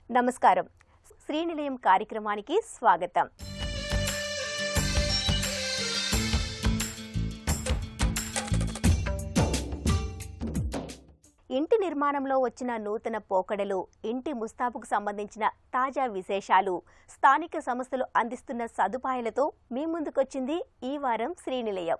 నమస్కారం. శ్రీనిలయం కార్యక్రమానికి స్వాగతం. ఇంటి నిర్మాణంలో వచ్చిన నూతన పోకడలు, ఇంటి ముస్తాబుకు సంబంధించిన తాజా విశేషాలు, స్థానిక సంస్థలు అందిస్తున్న సదుపాయాలతో మీ ముందుకొచ్చింది ఈ వారం శ్రీనిలయం.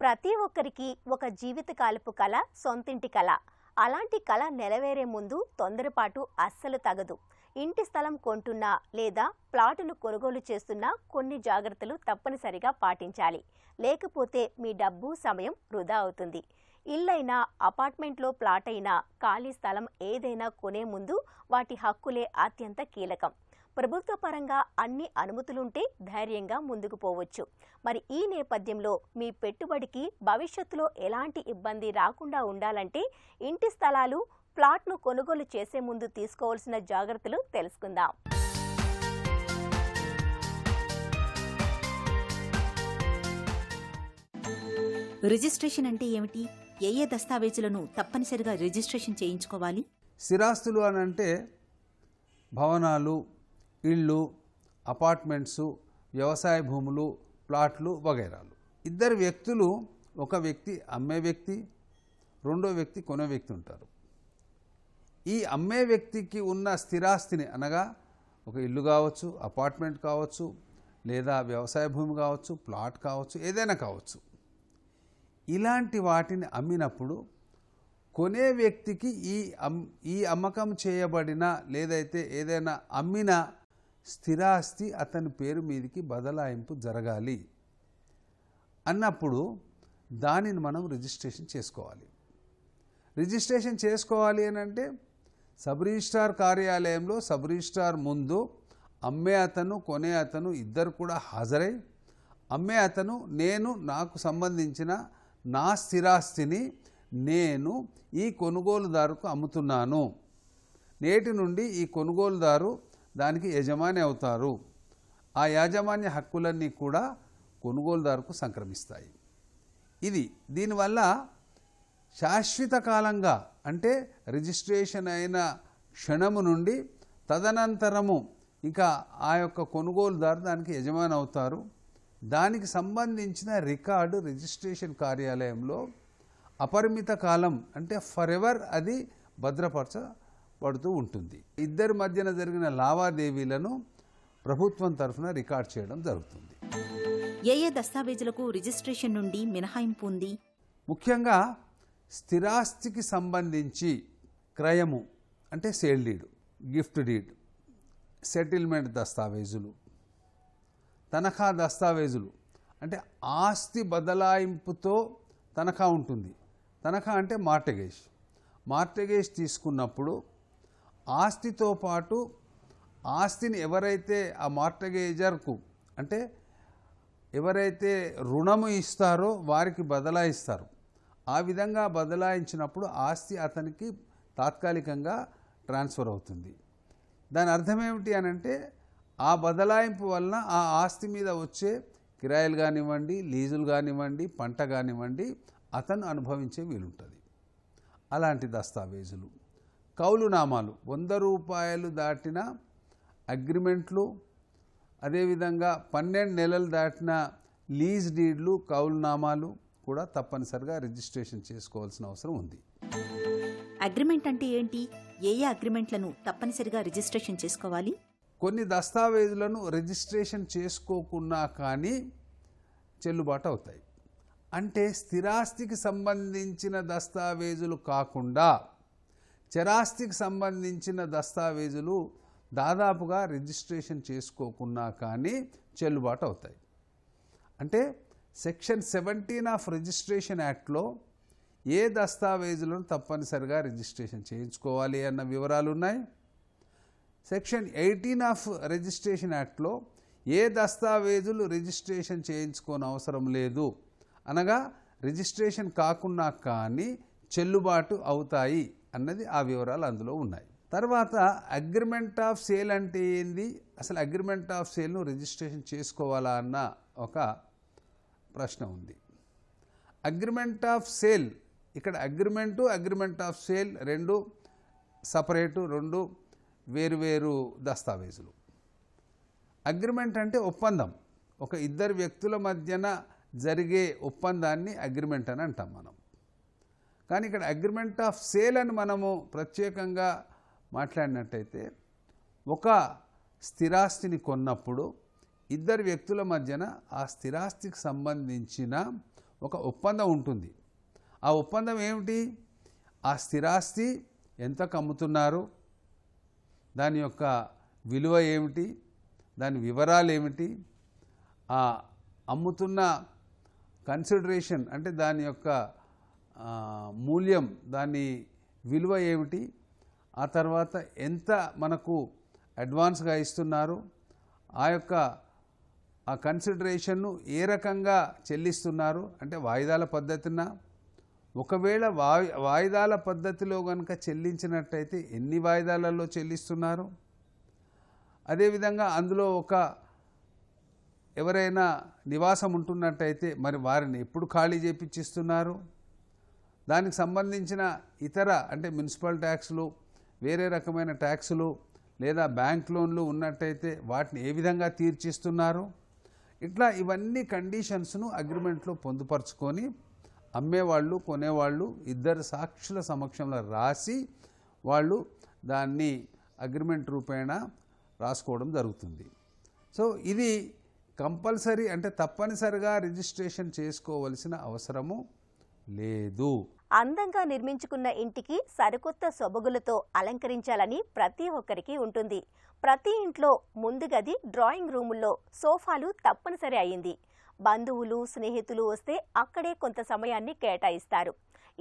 ప్రతి ఒక్కరికి ఒక జీవితకాలపు కల, సొంతింటి కల. అలాంటి కల నెరవేరే ముందు తొందరపాటు అస్సలు తగదు. ఇంటి స్థలం కొంటున్నా లేదా ప్లాటును కొనుగోలు చేస్తున్నా కొన్ని జాగ్రత్తలు తప్పనిసరిగా పాటించాలి. లేకపోతే మీ డబ్బు, సమయం వృధా అవుతుంది. ఇల్లైనా, అపార్ట్మెంట్లో ప్లాట్ అయినా, ఖాళీ స్థలం ఏదైనా కొనే ముందు వాటి హక్కులే అత్యంత కీలకం. ప్రభుత్వ పరంగా అన్ని అనుమతులుంటే ధైర్యంగా ముందుకు పోవచ్చు. మరి ఈ నేపథ్యంలో మీ పెట్టుబడికి భవిష్యత్తులో ఎలాంటి ఇబ్బంది రాకుండా ఉండాలంటే ఇంటి స్థలాలు, ప్లాట్ను కొనుగోలు చేసే ముందు తీసుకోవాల్సిన జాగ్రత్తలు తెలుసుకుందాం. రిజిస్ట్రేషన్ అంటే ఏమిటి? ఏ దస్తావేజులను తప్పనిసరిగా రిజిస్ట్రేషన్ చేయించుకోవాలి? స్థిరాస్తులు అని అంటే భవనాలు, ఇళ్ళు, అపార్ట్మెంట్సు, వ్యవసాయ భూములు, ప్లాట్లు వగైరాలు. ఇద్దరు వ్యక్తులు, ఒక వ్యక్తి అమ్మే వ్యక్తి, రెండో వ్యక్తి కొనే వ్యక్తి ఉంటారు. ఈ అమ్మే వ్యక్తికి ఉన్న స్థిరాస్తిని అనగా ఒక ఇల్లు కావచ్చు, అపార్ట్మెంట్ కావచ్చు, లేదా వ్యవసాయ భూమి కావచ్చు, ప్లాట్ కావచ్చు, ఏదైనా కావచ్చు. ఇలాంటి వాటిని అమ్మినప్పుడు కొనే వ్యక్తికి ఈ అమ్మకం చేయబడిన లేదైతే ఏదైనా అమ్మిన స్థిరాస్తి అతని పేరు మీదకి బదలాయింపు జరగాలి అన్నప్పుడు దానిని మనం రిజిస్ట్రేషన్ చేసుకోవాలి. రిజిస్ట్రేషన్ చేసుకోవాలి అని అంటే సబ్ రిజిస్ట్రార్ కార్యాలయంలో సబ్ రిజిస్ట్రార్ ముందు అమ్మే అతను, కొనే అతను ఇద్దరు కూడా హాజరై, అమ్మే అతను నాకు సంబంధించిన నా స్థిరాస్తిని నేను ఈ కొనుగోలుదారుకు అమ్ముతున్నాను, నేటి నుండి ఈ కొనుగోలుదారు దానికి యజమాని అవుతారు, ఆ యాజమాన్య హక్కులన్నీ కూడా కొనుగోలుదారుకు సంక్రమిస్తాయి. దీనివల్ల శాశ్వత కాలంగా అంటే రిజిస్ట్రేషన్ అయిన క్షణము నుండి తదనంతరము ఇక ఆ యొక్క కొనుగోలుదారు దానికి యజమాని అవుతారు. దానికి సంబంధించిన రికార్డు రిజిస్ట్రేషన్ కార్యాలయంలో అపరిమిత కాలం అంటే ఫర్ ఎవర్ అది భద్రపరచబడుతూ ఉంటుంది. ఇద్దరి మధ్యన జరిగిన లావాదేవీలను ప్రభుత్వం తరఫున రికార్డ్ చేయడం జరుగుతుంది. ఏ దస్తావేజులకు రిజిస్ట్రేషన్ నుండి మినహాయింపు ఉంది? ముఖ్యంగా స్థిరాస్తికి సంబంధించి క్రయము అంటే sale deed, gift deed, settlement దస్తావేజులు, తనఖా దస్తావేజులు అంటే ఆస్తి బదలాయింపుతో తనఖా ఉంటుంది. తనఖా అంటే మార్టగేజ్ తీసుకున్నప్పుడు ఆస్తితో పాటు ఆస్తిని ఎవరైతే ఆ మార్టగేజర్కు అంటే ఎవరైతే రుణము ఇస్తారో వారికి బదలాయిస్తారు. ఆ విధంగా బదలాయించినప్పుడు ఆస్తి అతనికి తాత్కాలికంగా ట్రాన్స్ఫర్ అవుతుంది. దాని అర్థం ఏమిటి అని అంటే ఆ బదలాయింపు వలన ఆ ఆస్తి మీద వచ్చే కిరాయిలు కానివ్వండి, లీజులు కానివ్వండి, పంట కానివ్వండి అతను అనుభవించే వీలుంటుంది. అలాంటి దస్తావేజులు, కౌలునామాలు, 100 రూపాయలు దాటిన అగ్రిమెంట్లు, అదేవిధంగా 12 నెలలు దాటిన లీజ్ డీడ్లు, కౌలునామాలు కూడా తప్పనిసరిగా రిజిస్ట్రేషన్ చేసుకోవాల్సిన అవసరం ఉంది. అగ్రిమెంట్ అంటే ఏంటి? ఏ అగ్రిమెంట్లను తప్పనిసరిగా రిజిస్ట్రేషన్ చేసుకోవాలి? కొన్ని దస్తావేజులను రిజిస్ట్రేషన్ చేసుకోకున్నా కానీ చెల్లుబాటు అవుతాయి. అంటే స్థిరాస్తికి సంబంధించిన దస్తావేజులు కాకుండా చరాస్తికి సంబంధించిన దస్తావేజులు దాదాపుగా రిజిస్ట్రేషన్ చేసుకోకున్నా కానీ చెల్లుబాటు అవుతాయి. అంటే సెక్షన్ 17 ఆఫ్ రిజిస్ట్రేషన్ యాక్ట్లో ఏ దస్తావేజులను తప్పనిసరిగా రిజిస్ట్రేషన్ చేయించుకోవాలి అన్న వివరాలు ఉన్నాయి. సెక్షన్ 18 ఆఫ్ రిజిస్ట్రేషన్ యాక్ట్లో ఏ దస్తావేజులు రిజిస్ట్రేషన్ చేయించుకోని అవసరం లేదు అనగా రిజిస్ట్రేషన్ కాకున్నా కానీ చెల్లుబాటు అవుతాయి అన్నది ఆ వివరాలు అందులో ఉన్నాయి. తర్వాత అగ్రిమెంట్ ఆఫ్ సేల్ అంటే ఏంది, అసలు అగ్రిమెంట్ ఆఫ్ సేల్ను రిజిస్ట్రేషన్ చేసుకోవాలా అన్న ఒక ప్రశ్న ఉంది. అగ్రిమెంట్ ఆఫ్ సేల్ ఇక్కడ అగ్రిమెంట్ ఆఫ్ సేల్ రెండు సపరేటు, రెండు వేరు దస్తావేజులు. అగ్రిమెంట్ అంటే ఒప్పందం, ఒక ఇద్దరు వ్యక్తుల మధ్యన జరిగే ఒప్పందాన్ని అగ్రిమెంట్ అని అంటాం మనం. కానీ ఇక్కడ అగ్రిమెంట్ ఆఫ్ సేల్ అని మనము ప్రత్యేకంగా మాట్లాడినట్టయితే ఒక స్థిరాస్తిని కొన్నప్పుడు ఇద్దరు వ్యక్తుల మధ్యన ఆ స్థిరాస్తికి సంబంధించిన ఒక ఒప్పందం ఉంటుంది. ఆ ఒప్పందం ఏమిటి? ఆ స్థిరాస్తి ఎంతకు అమ్ముతున్నారు, దాని యొక్క విలువ ఏమిటి, దాని వివరాలు ఏమిటి, ఆ అమ్ముతున్న కన్సిడరేషన్ అంటే దాని యొక్క మూల్యం, దాని విలువ ఏమిటి, ఆ తర్వాత ఎంత మనకు అడ్వాన్స్గా ఇస్తున్నారు, ఆ కన్సిడరేషన్ను ఏ రకంగా చెల్లిస్తున్నారు, అంటే వాయిదాల పద్ధతిన, ఒకవేళ వాయిదాల పద్ధతిలో కనుక చెల్లించినట్టయితే ఎన్ని వాయిదాలలో చెల్లిస్తున్నారు, అదేవిధంగా అందులో ఎవరైనా నివాసం ఉంటున్నట్టయితే మరి వారిని ఎప్పుడు ఖాళీ చేపించిస్తున్నారు, దానికి సంబంధించిన ఇతర అంటే మున్సిపల్ ట్యాక్సులు, వేరే రకమైన ట్యాక్సులు లేదా బ్యాంక్ లోన్లు ఉన్నట్టయితే వాటిని ఏ విధంగా తీర్చిస్తున్నారు, ఇట్లా ఇవన్నీ కండిషన్స్ను అగ్రిమెంట్లో పొందుపరుచుకొని అమ్మేవాళ్ళు కొనేవాళ్ళు ఇద్దరు సాక్షుల సమక్షంలో రాసి వాళ్ళు దాన్ని అగ్రిమెంట్ రూపేణ రాసుకోవడం జరుగుతుంది. సో ఇది కంపల్సరీ అంటే తప్పనిసరిగా రిజిస్ట్రేషన్ చేసుకోవలసిన అవసరము లేదు. అందంగా నిర్మించుకున్న ఇంటికి సరికొత్త సొబగులతో అలంకరించాలని ప్రతి ఒక్కరికి ఉంటుంది. ప్రతి ఇంట్లో ముందు గది డ్రాయింగ్ రూముల్లో సోఫాలు తప్పనిసరి అయింది. బంధువులు స్నేహితులు వస్తే అక్కడే కొంత సమయాన్ని కేటాయిస్తారు.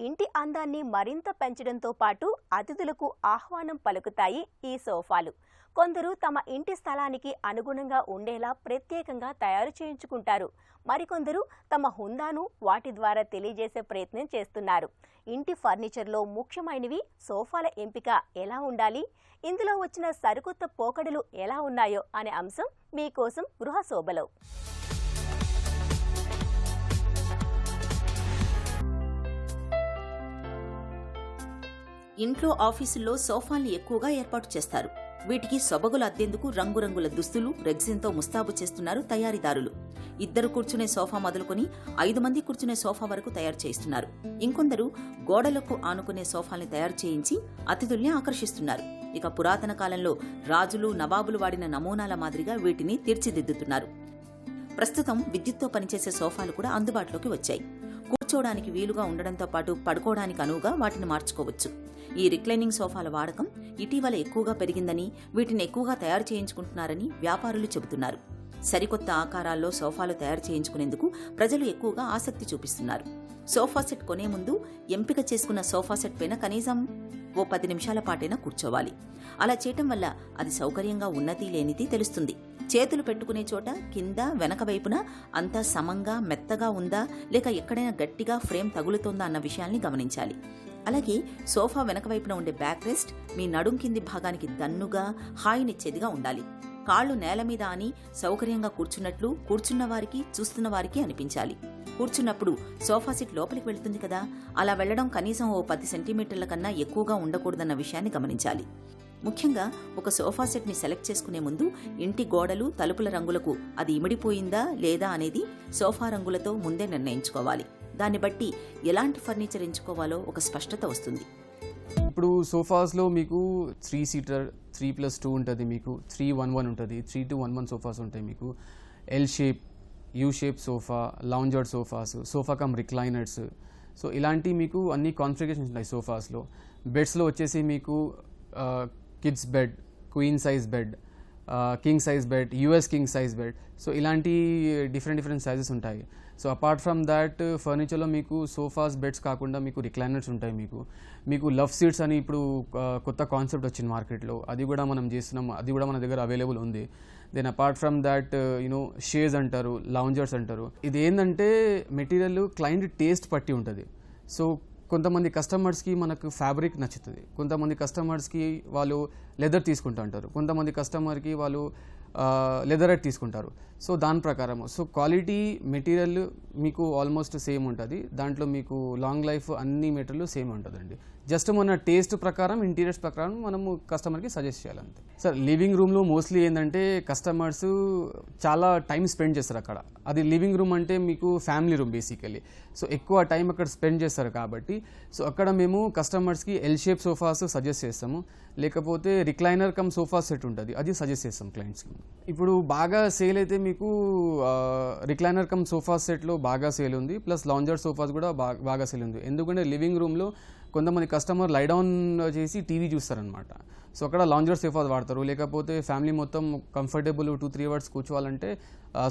ఇంటి అందాన్ని మరింత పెంచడంతో పాటు అతిథులకు ఆహ్వానం పలుకుతాయి ఈ సోఫాలు. కొందరు తమ ఇంటి స్థలానికి అనుగుణంగా ఉండేలా ప్రత్యేకంగా తయారు చేయించుకుంటారు. మరికొందరు తమ హుందాను వాటి ద్వారా తెలియజేసే ప్రయత్నం చేస్తున్నారు. ఇంటి ఫర్నిచర్లో ముఖ్యమైనవి సోఫాల ఎంపిక ఎలా ఉండాలి, ఇందులో వచ్చిన సరికొత్త పోకడలు ఎలా ఉన్నాయో అనే అంశం మీకోసం గృహ శోభలో. ఇంట్లో ఆఫీసుల్లో సోఫాల్ని ఎక్కువగా ఏర్పాటు చేస్తారు. వీటికి సొబగులు అద్దెందుకు రంగురంగుల దుస్తులు రెగ్జిన్తో ముస్తాబు చేస్తున్నారు తయారీదారులు. ఇద్దరు కూర్చునే సోఫా మొదలుకొని 5 మంది కూర్చునే సోఫా వరకు తయారు చేస్తున్నారు. ఇంకొందరు గోడలకు ఆనుకునే సోఫాల్ని తయారు చేయించి అతిథుల్ని ఆకర్షిస్తున్నారు. ఇక పురాతన కాలంలో రాజులు నవాబులు వాడిన నమూనాల మాదిరిగా వీటిని తీర్చిదిద్దుతున్నారు. ప్రస్తుతం విద్యుత్తో పనిచేసే సోఫాలు కూడా అందుబాటులోకి వచ్చాయి. కూర్చోవడానికి వీలుగా ఉండడంతో పాటు పడుకోవడానికి అనువుగా వాటిని మార్చుకోవచ్చు. ఈ రిక్లైనింగ్ సోఫాల వాడకం ఇటీవల ఎక్కువగా పెరిగిందని, వీటిని ఎక్కువగా తయారు చేయించుకుంటున్నారని వ్యాపారులు చెబుతున్నారు. సరికొత్త ఆకారాల్లో సోఫాలు తయారు చేయించుకునేందుకు ప్రజలు ఎక్కువగా ఆసక్తి చూపిస్తున్నారు. సోఫా సెట్ కొనే ముందు ఎంపిక చేసుకున్న సోఫా సెట్ పైన కనీసం 10 నిమిషాల పాటైనా కూర్చోవాలి. అలా చేయటం వల్ల అది సౌకర్యంగా ఉన్నది లేనిది తెలుస్తుంది. చేతులు పెట్టుకునే చోట కింద వెనక వైపున అంతా సమంగా మెత్తగా ఉందా లేక ఎక్కడైనా గట్టిగా ఫ్రేమ్ తగులుతోందా అన్న విషయాల్ని గమనించాలి. అలాగే సోఫా వెనక వైపున ఉండే బ్యాక్ రెస్ట్ మీ నడుం కింది భాగానికి దన్నుగా హాయినిచ్చేదిగా ఉండాలి. కాళ్లు నేల మీద అని సౌకర్యంగా కూర్చున్నట్లు కూర్చున్న వారికి చూస్తున్న వారికి అనిపించాలి. కూర్చున్నప్పుడు సోఫా సెట్ లోపలికి వెళ్తుంది కదా, అలా వెళ్లడం కనీసం 10 సెంటీమీటర్ల కన్నా ఎక్కువగా ఉండకూడదన్న విషయాన్ని గమనించాలి. ముఖ్యంగా ఒక సోఫా సెట్ని సెలెక్ట్ చేసుకునే ముందు ఇంటి గోడలు తలుపుల రంగులకు అది ఇమిడిపోయిందా లేదా అనేది సోఫా రంగులతో ముందే నిర్ణయించుకోవాలి. దాన్ని బట్టి ఎలాంటి ఫర్నిచర్ ఎంచుకోవాలో ఒక స్పష్టత వస్తుంది. ఇప్పుడు సోఫాస్లో మీకు 3 సీటర్ 3+2 ఉంటుంది, మీకు 311 ఉంటుంది, 3211 సోఫాస్ ఉంటాయి, మీకు L shape U shape sofa, lounger sofas, sofa cum recliners. So ఇలాంటి మీకు అన్ని కాన్ఫిగరేషన్స్ ఉంటాయి సోఫాస్లో. బెడ్స్లో వచ్చేసి మీకు kids bed, queen size bed, king size bed, US king size bed. So ఇలాంటి డిఫరెంట్ సైజెస్ ఉంటాయి. సో అపార్ట్ ఫ్రమ్ దాట్ ఫర్నిచర్లో మీకు సోఫాస్ బెడ్స్ కాకుండా మీకు రిక్లైనర్స్ ఉంటాయి. మీకు లవ్ సీట్స్ అని ఇప్పుడు కొత్త కాన్సెప్ట్ వచ్చింది మార్కెట్లో, అది కూడా మనం చేస్తున్నాం, అది కూడా మన దగ్గర అవైలబుల్ ఉంది. Then apart from that chairs అంటారు, లౌంజర్స్ అంటారు. ఇది ఏంటంటే మెటీరియల్ క్లయింట్ టేస్ట్ పట్టి ఉంటుంది. సో కొంతమంది కస్టమర్స్కి మనకు ఫ్యాబ్రిక్ నచ్చుతుంది, కొంతమంది కస్టమర్స్కి వాళ్ళు లెదర్ తీసుకుంటూ ఉంటారు, కొంతమంది కస్టమర్కి వాళ్ళు లెదరైట్ తీసుకుంటారు. సో దాని ప్రకారం సో క్వాలిటీ మెటీరియల్ మీకు ఆల్మోస్ట్ సేమ్ ఉంటుంది. దాంట్లో మీకు లాంగ్ లైఫ్ అన్ని మెటీరియల్ సేమ్ ఉంటుందండి. జస్ట్ మన టేస్ట్ ప్రకారం ఇంటీరియర్స్ ప్రకారం మనము కస్టమర్కి సజెస్ట్ చేయాలంతే. సార్ లివింగ్ రూమ్లో మోస్ట్లీ ఏంటంటే కస్టమర్స్ చాలా టైం స్పెండ్ చేస్తారు అక్కడ. అది లివింగ్ రూమ్ అంటే మీకు ఫ్యామిలీ రూమ్ బేసికలీ. సో ఎక్కువ టైం అక్కడ స్పెండ్ చేస్తారు కాబట్టి సో అక్కడ మేము కస్టమర్స్కి ఎల్ షేప్ సోఫాస్ సజెస్ట్ చేస్తాము, లేకపోతే రిక్లైనర్ కమ్ సోఫా సెట్ ఉంటుంది అది సజెస్ట్ చేస్తాం క్లయింట్స్కి. ఇప్పుడు బాగా సేల్ అయితే మీకు రిక్లైనర్ కమ్ సోఫా సెట్లో బాగా సేల్ ఉంది, ప్లస్ లాంజర్ సోఫాస్ కూడా బాగా సేల్ ఉంది. ఎందుకంటే లివింగ్ రూమ్లో కొంతమంది కస్టమర్ లై డౌన్ చేసి టీవీ చూస్తారనమాట. సో అక్కడ లాంజర్ సోఫాస్ వాడతారు, లేకపోతే ఫ్యామిలీ మొత్తం కంఫర్టబుల్ 2-3 అవర్స్ కూర్చోవాలంటే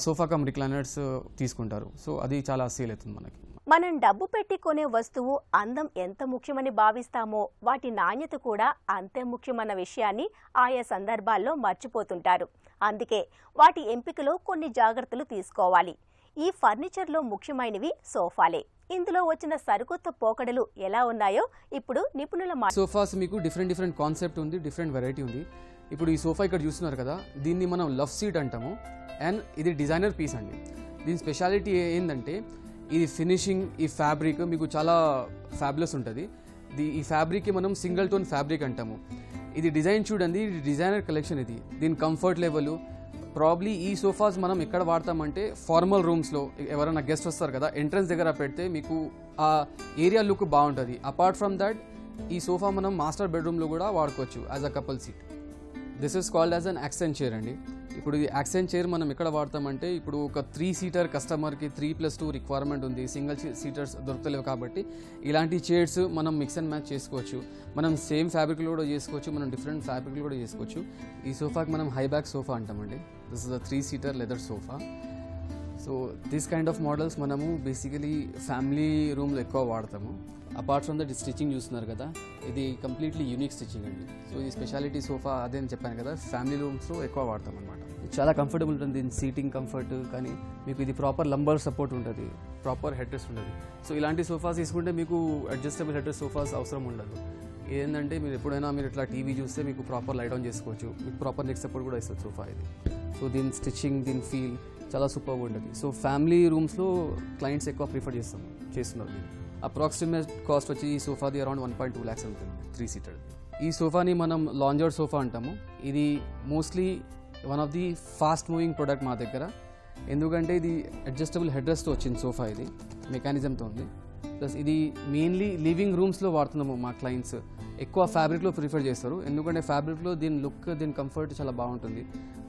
సోఫా కమ్ రిక్లైనర్స్ తీసుకుంటారు. సో అది చాలా సేల్ అవుతుంది మనకి. మనం డబ్బు పెట్టి కొనే వస్తువు అందం ఎంత ముఖ్యమని భావిస్తామో వాటి నాణ్యత కూడా అంతే ముఖ్యమన్న విషయాన్ని ఆయా సందర్భాల్లో మర్చిపోతుంటారు. అందుకే వాటి ఎంపికలో కొన్ని జాగ్రత్తలు తీసుకోవాలి. ఈ ఫర్నిచర్లో ముఖ్యమైనవి సోఫాలే. ఇందులో వచ్చిన సరికొత్త పోకడలు ఎలా ఉన్నాయో ఇప్పుడు నిపుణుల సోఫాస్ మీకు డిఫరెంట్ కాన్సెప్ట్ ఉంది, డిఫరెంట్ వెరైటీ ఉంది. ఇప్పుడు ఈ సోఫా ఇక్కడ చూస్తున్నారు కదా, దీన్ని మనం లవ్ సీట్ అంటాము. అండ్ ఇది డిజైనర్ పీస్ అండి. దీని స్పెషాలిటీ ఏంటంటే ఇది ఫినిషింగ్, ఈ ఫ్యాబ్రిక్ మీకు చాలా ఫ్యాబులస్ ఉంటుంది. ఈ ఫ్యాబ్రిక్కి మనం సింగిల్ టోన్ ఫ్యాబ్రిక్ అంటాము. ఇది డిజైన్ చూడండి, ఇది డిజైనర్ కలెక్షన్. ఇది దీని కంఫర్ట్ లెవెల్ ప్రాబ్లీ ఈ సోఫాస్ మనం ఎక్కడ వాడతామంటే ఫార్మల్ రూమ్స్లో ఎవరైనా గెస్ట్ వస్తారు కదా ఎంట్రన్స్ దగ్గర పెడితే మీకు ఆ ఏరియా లుక్ బాగుంటుంది. అపార్ట్ ఫ్రమ్ దట్ ఈ సోఫా మనం మాస్టర్ బెడ్రూమ్లో కూడా వాడుకోవచ్చు as a couple seat. This is called as an accent chair అండి. ఇప్పుడు ఈ యాక్సెంట్ చైర్ మనం ఎక్కడ వాడతామంటే ఇప్పుడు ఒక 3 సీటర్ కస్టమర్కి 3+2 రిక్వైర్మెంట్ ఉంది, సింగిల్ సీటర్స్ దొరకలేవు కాబట్టి ఇలాంటి చైర్స్ మనం మిక్స్ అండ్ మ్యాచ్ చేసుకోవచ్చు. మనం సేమ్ ఫ్యాబ్రిక్లో కూడా చేసుకోవచ్చు, మనం డిఫరెంట్ ఫ్యాబ్రిక్లో కూడా చేసుకోవచ్చు. ఈ సోఫాకి మనం హై బ్యాక్ సోఫా అంటామండి. This is a 3 seater leather sofa. So this kind of models మనము బేసికలీ ఫ్యామిలీ రూమ్లో ఎక్కువ వాడతాము. అపార్ట్ ఫ్రమ్ దట్ స్టిచ్చింగ్ చూస్తున్నారు కదా, ఇది కంప్లీట్లీ యూనిక్ స్టిచ్చింగ్ అండి. సో ఈ స్పెషాలిటీ సోఫా అదే అని చెప్పాను కదా, ఫ్యామిలీ రూమ్స్లో ఎక్కువ వాడతాం అనమాట. చాలా కంఫర్టబుల్ ఉంటుంది, దీని సీటింగ్ కంఫర్ట్ కానీ మీకు ఇది ప్రాపర్ లంబర్ సపోర్ట్ ఉంటుంది, ప్రాపర్ హెడ్ రెస్ట్ ఉంటుంది. సో ఇలాంటి సోఫాస్ తీసుకుంటే మీకు అడ్జస్టబుల్ హెడ్ రెస్ట్ సోఫాస్ అవసరం ఉండదు. ఏంటంటే మీరు ఎప్పుడైనా మీరు ఇట్లా టీవీ చూస్తే మీకు ప్రాపర్ లై డౌన్ చేసుకోవచ్చు, మీకు ప్రాపర్ నెక్ సపోర్ట్ కూడా ఇస్తుంది సోఫా ఇది. సో దీని స్టిచ్చింగ్, దీని ఫీల్ చాలా సూపర్గా ఉంటుంది. సో ఫ్యామిలీ రూమ్స్లో క్లయింట్స్ ఎక్కువ ప్రిఫర్ చేస్తున్నారు దీన్ని. అప్రాక్సిమేట్ కాస్ట్ వచ్చి ఈ సోఫాది అరౌండ్ 1.2 lakhs ఉంటుంది 3 సీటర్. ఈ సోఫాని మనం లాంజర్ సోఫా అంటాము. ఇది mostly one of the fast moving product మా దగ్గర. ఎందుకంటే ఇది అడ్జస్టబుల్ హెడ్ రెస్ట్తో వచ్చింది సోఫా, ఇది మెకానిజంతో ఉంది. ప్లస్ ఇది మెయిన్లీ లివింగ్ రూమ్స్లో వాడుతున్నాము. మా క్లయింట్స్ ఎక్కువ ఫ్యాబ్రిక్లో ప్రిఫర్ చేస్తారు, ఎందుకంటే ఫ్యాబ్రిక్లో దీని లుక్, దీని కంఫర్ట్ చాలా బాగుంటుంది,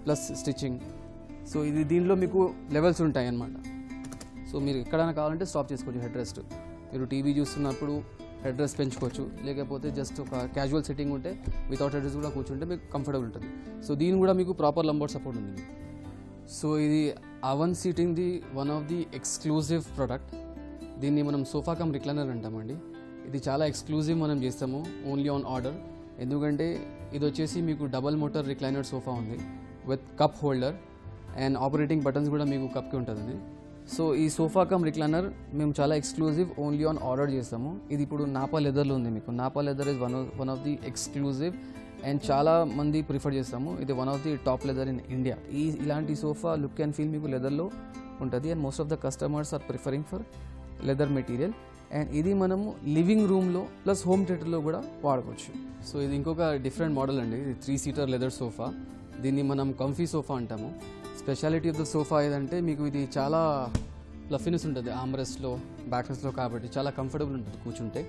ప్లస్ స్టిచ్చింగ్. సో ఇది దీనిలో మీకు లెవెల్స్ ఉంటాయి అన్నమాట. సో మీరు ఎక్కడైనా కావాలంటే స్టాప్ చేసుకోవచ్చు హెడ్ రెస్ట్. మీరు టీవీ చూస్తున్నప్పుడు హెడ్ రెస్ట్ పెంచుకోవచ్చు, లేకపోతే జస్ట్ ఒక క్యాజువల్ సెట్టింగ్ ఉంటే వితౌట్ హెడ్ రెస్ట్ కూడా కూర్చుంటే మీకు కంఫర్టబుల్ ఉంటుంది. సో దీని కూడా మీకు ప్రాపర్ లంబర్ సపోర్ట్ ఉంది. సో ఇది అవన్ సీటింగ్ది one of the exclusive product. దీన్ని మనం సోఫా కమ్ రిక్లైనర్ అంటామండి. ఇది చాలా ఎక్స్క్లూజివ్ మనం చేస్తాము, ఓన్లీ ఆన్ ఆర్డర్. ఎందుకంటే ఇది వచ్చేసి మీకు డబల్ మోటార్ రిక్లైనర్ సోఫా ఉంది with cup holder and operating buttons కూడా మీకు కప్కి ఉంటుందండి. సో ఈ సోఫా కమ్ రిక్లైనర్ మేము చాలా ఎక్స్క్లూజివ్, ఓన్లీ ఆన్ ఆర్డర్ చేస్తాము. ఇది ఇప్పుడు నాపా లెదర్లో ఉంది మీకు. Nappa leather is one of the exclusive and చాలా మంది ప్రిఫర్ చేస్తాము. ఇది one of the top leather in India. ఇలాంటి సోఫా లుక్ అండ్ ఫీల్ మీకు లెదర్లో ఉంటుంది. And most of the customers are preferring for leather material. And ఇది మనము లివింగ్ రూమ్లో ప్లస్ హోమ్ థియేటర్లో కూడా వాడుకోవచ్చు. సో ఇది ఇంకొక డిఫరెంట్ మోడల్ అండి. ఇది 3 సీటర్ లెదర్ సోఫా. దీన్ని మనం కంఫీ సోఫా అంటాము. స్పెషాలిటీ ఆఫ్ ద సోఫా ఏదంటే మీకు ఇది చాలా ఫ్లఫీనెస్ ఉంటుంది ఆమ్రెస్ట్లో, బ్యాక్ రెస్ట్లో, కాబట్టి చాలా కంఫర్టబుల్ ఉంటుంది కూర్చుంటే.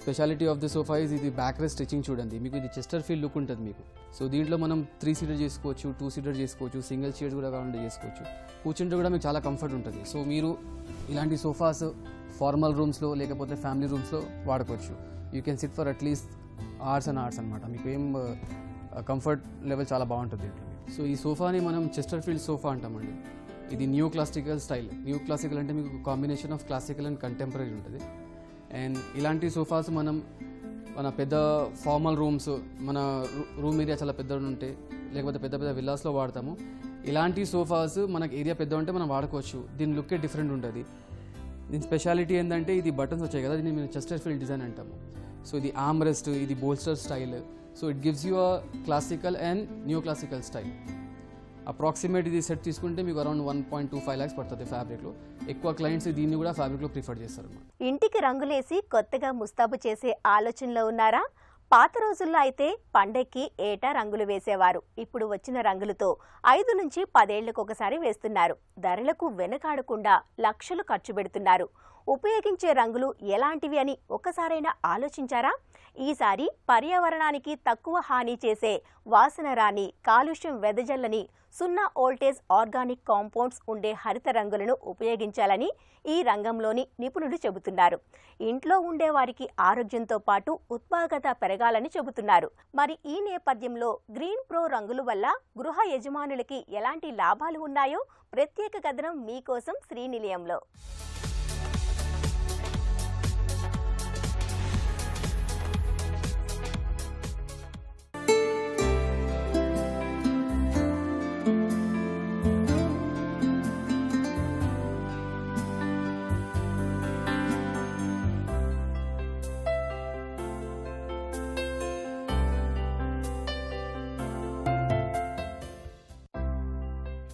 Speciality of the sofa is ఇది బ్యాక్ రెస్ట్ స్టిచ్చింగ్ చూడండి, మీకు ఇది చెస్టర్ ఫీల్ లుక్ ఉంటుంది మీకు. సో దీంట్లో మనం 3 సీటర్ చేసుకోవచ్చు, 2 సీటర్ చేసుకోవచ్చు, సింగిల్ చైర్స్ కూడా కావాలంటే చేసుకోవచ్చు. కూర్చుంటే కూడా మీకు చాలా కంఫర్ట్ ఉంటుంది. సో మీరు ఇలాంటి సోఫాస్ ఫార్మల్ రూమ్స్లో లేకపోతే ఫ్యామిలీ రూమ్స్లో వాడుకోవచ్చు. You can SIT for at least hours and hours అనమాట. మీకు ఏం కంఫర్ట్ లెవెల్ చాలా బాగుంటుంది దీంట్లో. సో ఈ సోఫాని మనం చెస్టర్ ఫీల్డ్ సోఫా అంటామండి. ఇది new classical style. New classical అంటే మీకు combination of classical and contemporary ఉంటుంది. అండ్ ఇలాంటి సోఫాస్ మనం మన పెద్ద ఫార్మల్ రూమ్స్, మన రూమ్ ఏరియా చాలా పెద్దగా ఉంటే లేకపోతే పెద్ద పెద్ద విల్లాస్లో వాడతాము. ఇలాంటి సోఫాస్ మనకు ఏరియా పెద్ద ఉంటే మనం వాడుకోవచ్చు. దీని లుక్కే డిఫరెంట్ ఉంటుంది. దీని స్పెషాలిటీ ఏంటంటే ఇది బటన్స్ వచ్చాయి కదా, దీన్ని మేము చెస్టర్ ఫీల్డ్ డిజైన్ అంటాము. సో ఇది ఆర్మ్ రెస్ట్, ఇది bolster style. So it gives you a classical and new classical style. Approximate ఇది సెట్ తీసుకుంటే మీకు అరౌండ్ 1.25 lakhs పడుతుంది ఫ్యాబ్రిక్లో. ఎక్కువ క్లయింట్స్ దీన్ని కూడా ఫ్యాబ్రిక్లో ప్రిఫర్ చేస్తారు అన్నమాట. ఇంటికి రంగులేసి కొత్తగా ముస్తాబు చేసే ఆలోచనలో ఉన్నారా? పాత రోజుల్లో అయితే పండక్కి ఏటా రంగులు వేసేవారు. ఇప్పుడు వచ్చిన రంగులతో 5 నుంచి 10 ఏళ్లకు ఒకసారి వేస్తున్నారు. ధరలకు వెనకాడకుండా లక్షలు ఖర్చు పెడుతున్నారు. ఉపయోగించే రంగులు ఎలాంటివి అని ఒక్కసారైనా ఆలోచించారా? ఈసారి పర్యావరణానికి తక్కువ హాని చేసే, వాసన రాని, కాలుష్యం వెదజల్లని, 0 వోల్టేజ్ ఆర్గానిక్ కాంపౌండ్స్ ఉండే హరిత రంగులను ఉపయోగించాలని ఈ రంగంలోని నిపుణులు చెబుతున్నారు. ఇంట్లో ఉండే వారికి ఆరోగ్యంతో పాటు ఉత్పాదకత పెరగాలని చెబుతున్నారు. మరి ఈ నేపథ్యంలో గ్రీన్ ప్రో రంగుల వల్ల గృహ యజమానులకి ఎలాంటి లాభాలు ఉన్నాయో ప్రత్యేక కథనం మీకోసం శ్రీనిలయంలో.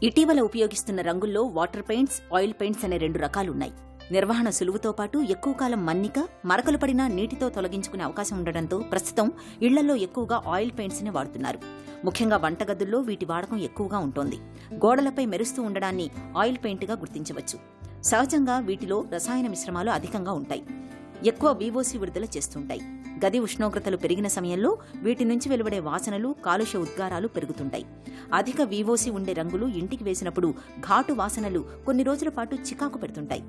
ఇటీవల ఉపయోగిస్తున్న రంగుల్లో వాటర్ పెయింట్స్, ఆయిల్ పెయింట్స్ అనే 2 రకాలున్నాయి. నిర్వహణ సులువుతో పాటు ఎక్కువ కాలం మన్నిక, మరకలు పడినా నీటితో తొలగించుకునే అవకాశం ఉండడంతో ప్రస్తుతం ఇళ్లలో ఎక్కువగా ఆయిల్ పెయింట్స్ని వాడుతున్నారు. ముఖ్యంగా వంటగదుల్లో వీటి వాడకం ఎక్కువగా ఉంటోంది. గోడలపై మెరుస్తూ ఉండడాన్ని ఆయిల్ పెయింట్గా గుర్తించవచ్చు. సహజంగా వీటిలో రసాయన మిశ్రమాలు అధికంగా ఉంటాయి. ఎక్కువ VOC విడుదల చేస్తుంటాయి. గది ఉష్ణోగ్రతలు పెరిగిన సమయంలో వీటి నుంచి వెలువడే వాసనలు, కాలుష్య ఉద్గారాలు పెరుగుతుంటాయి. అధిక VOC ఉండే రంగులు ఇంటికి వేసినప్పుడు ఘాటు వాసనలు కొన్ని రోజుల పాటు చికాకు పెడుతుంటాయి.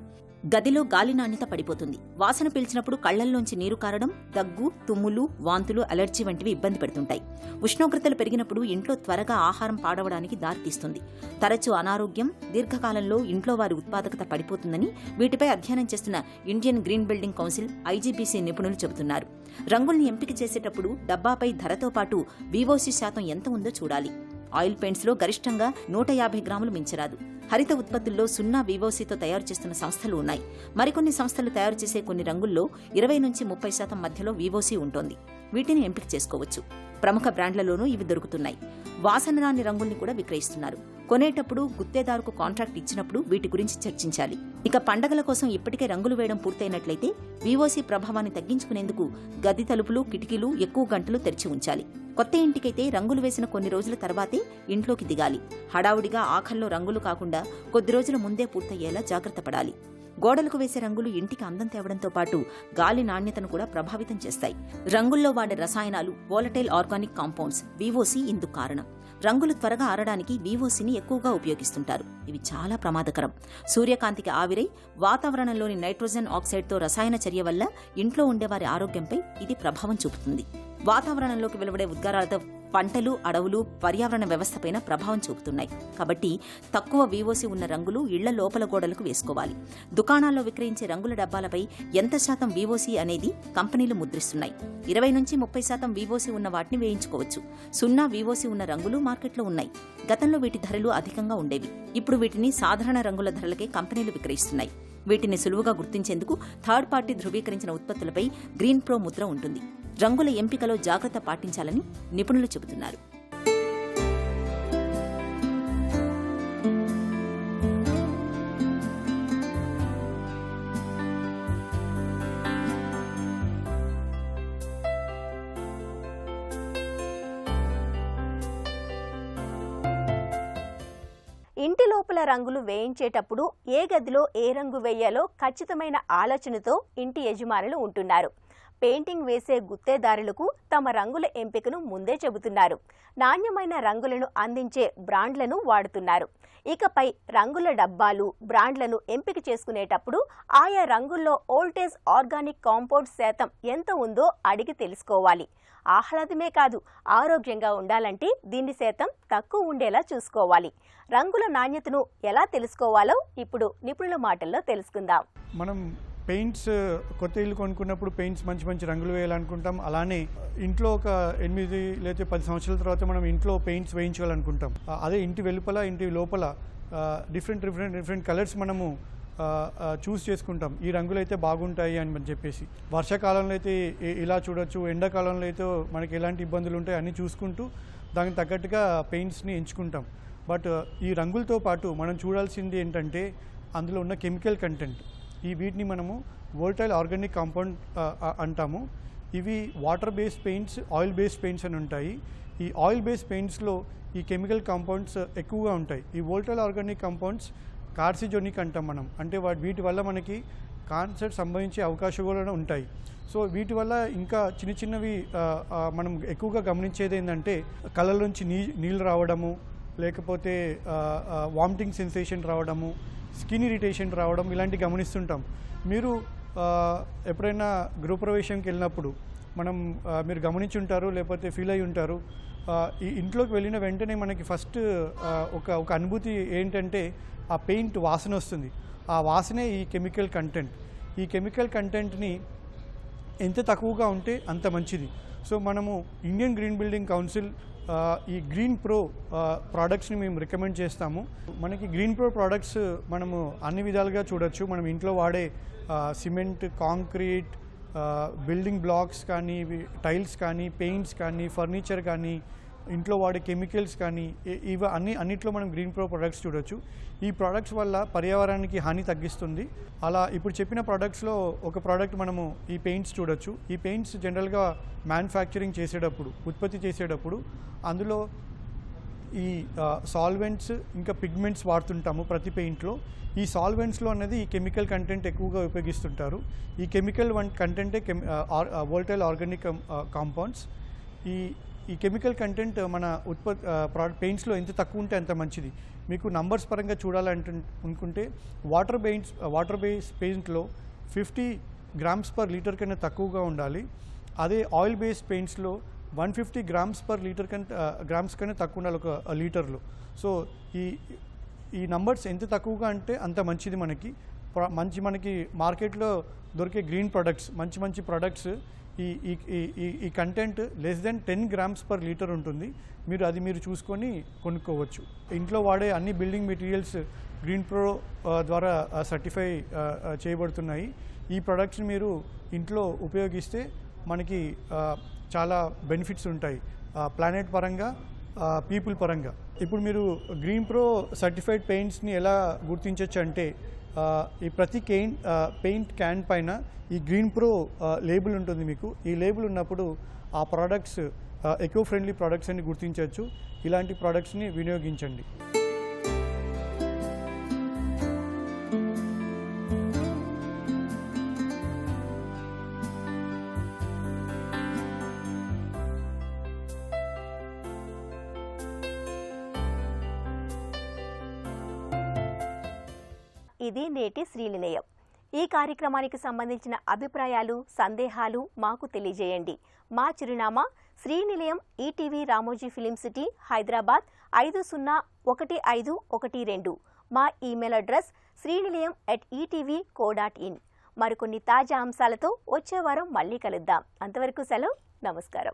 గదిలో గాలి నాణ్యత పడిపోతుంది. వాసన పీల్చినప్పుడు కళ్లల్లోంచి నీరు కారడం, దగ్గు, తుమ్ములు, వాంతులు, అలర్జీ వంటివి ఇబ్బంది పెడుతుంటాయి. ఉష్ణోగ్రతలు పెరిగినప్పుడు ఇంట్లో త్వరగా ఆహారం పాడవడానికి దారితీస్తుంది. తరచూ అనారోగ్యం, దీర్ఘకాలంలో ఇంట్లో వారి ఉత్పాదకత పడిపోతుందని వీటిపై అధ్యయనం చేస్తున్న Indian green building council IGBC నిపుణులు చెబుతున్నారు. రంగుల్ని ఎంపిక చేసేటప్పుడు డబ్బాపై ధరతో పాటు VOC శాతం ఎంత ఉందో చూడాలి. ఆయిల్ పెయింట్స్లో గరిష్టంగా 150 గ్రాములు మించరాదు. హరిత ఉత్పత్తుల్లో 0 VOCతో తయారు చేస్తున్న సంస్థలు ఉన్నాయి. మరికొన్ని సంస్థలు తయారు చేసే కొన్ని రంగుల్లో 20 నుంచి 30% మధ్యలో VOC ఉంటోంది. వీటిని ఎంపిక చేసుకోవచ్చు. ప్రముఖ బ్రాండ్లలోనూ ఇవి దొరుకుతున్నాయి. వాసన రాని రంగుల్ని కూడా విక్రయిస్తున్నారు. కొనేటప్పుడు గుత్తేదారుకు కాంట్రాక్ట్ ఇచ్చినప్పుడు వీటి గురించి చర్చించాలి. ఇక పండగల కోసం ఇప్పటికే రంగులు వేయడం పూర్తయినట్లయితే VOC ప్రభావాన్ని తగ్గించుకునేందుకు గది తలుపులు, కిటికీలు ఎక్కువ గంటలు తెరిచి ఉంచాలి. కొత్త ఇంటికైతే రంగులు వేసిన కొన్ని రోజుల తర్వాతే ఇంట్లోకి దిగాలి. హడావుడిగా ఆఖర్లో రంగులు కాకుండా కొద్ది రోజుల ముందే పూర్తయ్యేలా జాగ్రత్త పడాలి. గోడలకు వేసే రంగులు ఇంటికి అందం తేవడంతో పాటు గాలి నాణ్యతను కూడా ప్రభావితం చేస్తాయి. రంగుల్లో వాడే రసాయనాలు, వోలటైల్ ఆర్గానిక్ కాంపౌండ్స్, VOC ఇందుకు కారణం. రంగులు త్వరగా ఆరడానికి VOCని ఎక్కువగా ఉపయోగిస్తుంటారు. ఇవి చాలా ప్రమాదకరం. సూర్యకాంతికి ఆవిరై వాతావరణంలోని నైట్రోజన్ ఆక్సైడ్తో రసాయన చర్య వల్ల ఇంట్లో ఉండేవారి ఆరోగ్యంపై ఇది ప్రభావం చూపుతుంది. వాతావరణంలోకి వెలువడే ఉద్గారాలతో పంటలు, అడవులు, పర్యావరణ వ్యవస్థపైన ప్రభావం చూపుతున్నాయి. కాబట్టి తక్కువ VOC ఉన్న రంగులు ఇళ్ల లోపల గోడలకు వేసుకోవాలి. దుకాణాల్లో విక్రయించే రంగుల డబ్బాలపై ఎంత శాతం VOC అనేది కంపెనీలు ముద్రిస్తున్నాయి. 20 నుంచి 30% VOC ఉన్న వాటిని వేయించుకోవచ్చు. 0 VOC ఉన్న రంగులు మార్కెట్లో ఉన్నాయి. గతంలో వీటి ధరలు అధికంగా ఉండేవి. ఇప్పుడు వీటిని సాధారణ రంగుల ధరలకే కంపెనీలు విక్రయిస్తున్నాయి. వీటిని సులువుగా గుర్తించేందుకు థర్డ్ పార్టీ ధృవీకరించిన ఉత్పత్తులపై గ్రీన్ ప్రో ముద్ర ఉంటుంది. రంగుల ఎంపికలో జాగ్రత్త పాటించాలని నిపుణులు చెబుతున్నారు. ఇంటి లోపల రంగులు వేయించేటప్పుడు ఏ గదిలో ఏ రంగు వేయాలో ఖచ్చితమైన ఆలోచనతో ఇంటి యజమానులు ఉంటున్నారు. పెయింటింగ్ వేసే గుత్తేదారులకు తమ రంగుల ఎంపికను ముందే చెబుతున్నారు. నాణ్యమైన రంగులను అందించే బ్రాండ్లను వాడుతున్నారు. ఇకపై రంగుల డబ్బాలు, బ్రాండ్లను ఎంపిక చేసుకునేటప్పుడు ఆయా రంగుల్లో వోల్టేజ్ ఆర్గానిక్ కాంపౌండ్ శాతం ఎంత ఉందో అడిగి తెలుసుకోవాలి. ఆహ్లాదమే కాదు, ఆరోగ్యంగా ఉండాలంటే దీని శాతం తక్కువ ఉండేలా చూసుకోవాలి. రంగుల నాణ్యతను ఎలా తెలుసుకోవాలో ఇప్పుడు నిపుణుల మాటల్లో తెలుసుకుందాం. మనం పెయింట్స్ కొత్త ఇల్లు కొనుక్కున్నప్పుడు పెయింట్స్ మంచి మంచి రంగులు వేయాలనుకుంటాం. అలానే ఇంట్లో ఒక 8 లేదా 10 సంవత్సరాల తర్వాత మనం ఇంట్లో పెయింట్స్ వేయించుకోవాలనుకుంటాం. అదే ఇంటి వెలుపల, ఇంటి లోపల డిఫరెంట్ కలర్స్ మనము చూస్ చేసుకుంటాం. ఈ రంగులు అయితే బాగుంటాయి అని చెప్పేసి. వర్షాకాలంలో అయితే ఇలా చూడొచ్చు, ఎండాకాలంలో అయితే మనకి ఎలాంటి ఇబ్బందులు ఉంటాయి అన్నీ చూసుకుంటూ దానికి తగ్గట్టుగా పెయింట్స్ని ఎంచుకుంటాం. బట్ ఈ రంగులతో పాటు మనం చూడాల్సింది ఏంటంటే అందులో ఉన్న కెమికల్ కంటెంట్. వీటిని మనము వోల్టైల్ ఆర్గానిక్ కాంపౌండ్ అంటాము. ఇవి water based paints, oil based paints అని ఉంటాయి. ఈ ఆయిల్ బేస్డ్ పెయింట్స్లో ఈ కెమికల్ కాంపౌండ్స్ ఎక్కువగా ఉంటాయి. ఈ వోల్టైల్ ఆర్గానిక్ కాంపౌండ్స్ కార్సిజోనిక్ అంటాం మనం, అంటే వీటి వల్ల మనకి క్యాన్సర్ సంభవించే అవకాశాలు కూడా ఉంటాయి. సో వీటి వల్ల ఇంకా చిన్నవి మనం ఎక్కువగా గమనించేది ఏంటంటే కళ్ళలోంచి నీళ్ళు రావడము, లేకపోతే వామిటింగ్ సెన్సేషన్ రావడము, స్కిన్ ఇరిటేషన్ రావడం, ఇలాంటివి గమనిస్తుంటాం. మీరు ఎప్పుడైనా గృహప్రవేశంకి వెళ్ళినప్పుడు మీరు గమనించి ఉంటారు, లేకపోతే ఫీల్ అయి ఉంటారు. ఈ ఇంట్లోకి వెళ్ళిన వెంటనే మనకి ఫస్ట్ ఒక అనుభూతి ఏంటంటే ఆ పెయింట్ వాసన వస్తుంది. ఆ వాసనే ఈ కెమికల్ కంటెంట్. ఈ కెమికల్ కంటెంట్ని ఎంత తక్కువగా ఉంటే అంత మంచిది. సో మనము ఇండియన్ గ్రీన్ బిల్డింగ్ కౌన్సిల్ ఈ గ్రీన్ ప్రో ప్రోడక్ట్స్ని మేము రికమెండ్ చేస్తాము. మనకి గ్రీన్ ప్రో ప్రోడక్ట్స్ మనము అన్ని విధాలుగా చూడొచ్చు. మనం ఇంట్లో వాడే సిమెంట్, కాంక్రీట్, బిల్డింగ్ బ్లాక్స్ కానీ, టైల్స్ కానీ, పెయింట్స్ కానీ, ఫర్నిచర్ కానీ, ఇంట్లో వాడే కెమికల్స్ కానీ, ఇవి అన్నిట్లో మనం గ్రీన్ ప్రో ప్రొడక్ట్స్ చూడొచ్చు. ఈ ప్రోడక్ట్స్ వల్ల పర్యావరణానికి హాని తగ్గిస్తుంది. అలా ఇప్పుడు చెప్పిన ప్రోడక్ట్స్లో ఒక ప్రోడక్ట్ మనము ఈ పెయింట్స్ చూడొచ్చు. ఈ పెయింట్స్ జనరల్గా మ్యానుఫ్యాక్చరింగ్ చేసేటప్పుడు, ఉత్పత్తి చేసేటప్పుడు అందులో ఈ సాల్వెంట్స్ ఇంకా పిగ్మెంట్స్ వాడుతుంటాము ప్రతి పెయింట్లో. ఈ సాల్వెంట్స్లో అనేది ఈ కెమికల్ కంటెంట్ ఎక్కువగా ఉపయోగిస్తుంటారు. ఈ కెమికల్ కంటెంటే వోల్టైల్ ఆర్గానిక్ కాంపౌండ్స్. ఈ కెమికల్ కంటెంట్ మన పెయింట్స్లో ఎంత తక్కువ ఉంటే అంత మంచిది. మీకు నంబర్స్ పరంగా చూడాలనుకుంటే వాటర్ బేస్డ్ పెయింట్లో 50 గ్రామ్స్ పర్ లీటర్ కన్నా తక్కువగా ఉండాలి. అదే ఆయిల్ బేస్డ్ పెయింట్స్లో 150 గ్రామ్స్ పర్ లీటర్ గ్రామ్స్ కన్నా తక్కువ ఉండాలి ఒక లీటర్లో. సో ఈ నంబర్స్ ఎంత తక్కువగా అంటే అంత మంచిది. మనకి మార్కెట్లో దొరికే గ్రీన్ ప్రొడక్ట్స్, మంచి ప్రొడక్ట్స్ ఈ content less than 10 grams per litre ఉంటుంది. మీరు చూసుకొని కొనుక్కోవచ్చు. ఇంట్లో వాడే అన్ని బిల్డింగ్ మెటీరియల్స్ గ్రీన్ ప్రో ద్వారా సర్టిఫై చేయబడుతున్నాయి. ఈ ప్రొడక్ట్స్ని మీరు ఇంట్లో ఉపయోగిస్తే మనకి చాలా బెనిఫిట్స్ ఉంటాయి, ప్లానెట్ పరంగా, పీపుల్ పరంగా. ఇప్పుడు మీరు గ్రీన్ ప్రో సర్టిఫైడ్ పెయింట్స్ని ఎలా గుర్తించవచ్చు అంటే ఈ ప్రతి పెయింట్ క్యాన్ పైన ఈ గ్రీన్ ప్రో లేబుల్ ఉంటుంది. మీకు ఈ లేబుల్ ఉన్నప్పుడు ఆ ప్రోడక్ట్స్ ఎకో ఫ్రెండ్లీ ప్రోడక్ట్స్ అని గుర్తించవచ్చు. ఇలాంటి ప్రోడక్ట్స్ని వినియోగించండి. ఇది నేటి శ్రీనిలయం. ఈ కార్యక్రమానికి సంబంధించిన అభిప్రాయాలు, సందేహాలు మాకు తెలియజేయండి. మా చిరునామా శ్రీనిలయం, ఈటీవీ రామోజీ ఫిలిం సిటీ, హైదరాబాద్ 5015112. మా ఈమెయిల్ అడ్రస్ srinilayam@etv.co.in. మరికొన్ని తాజా అంశాలతో వచ్చే వారం మళ్ళీ కలుద్దాం. అంతవరకు సెలవు, నమస్కారం.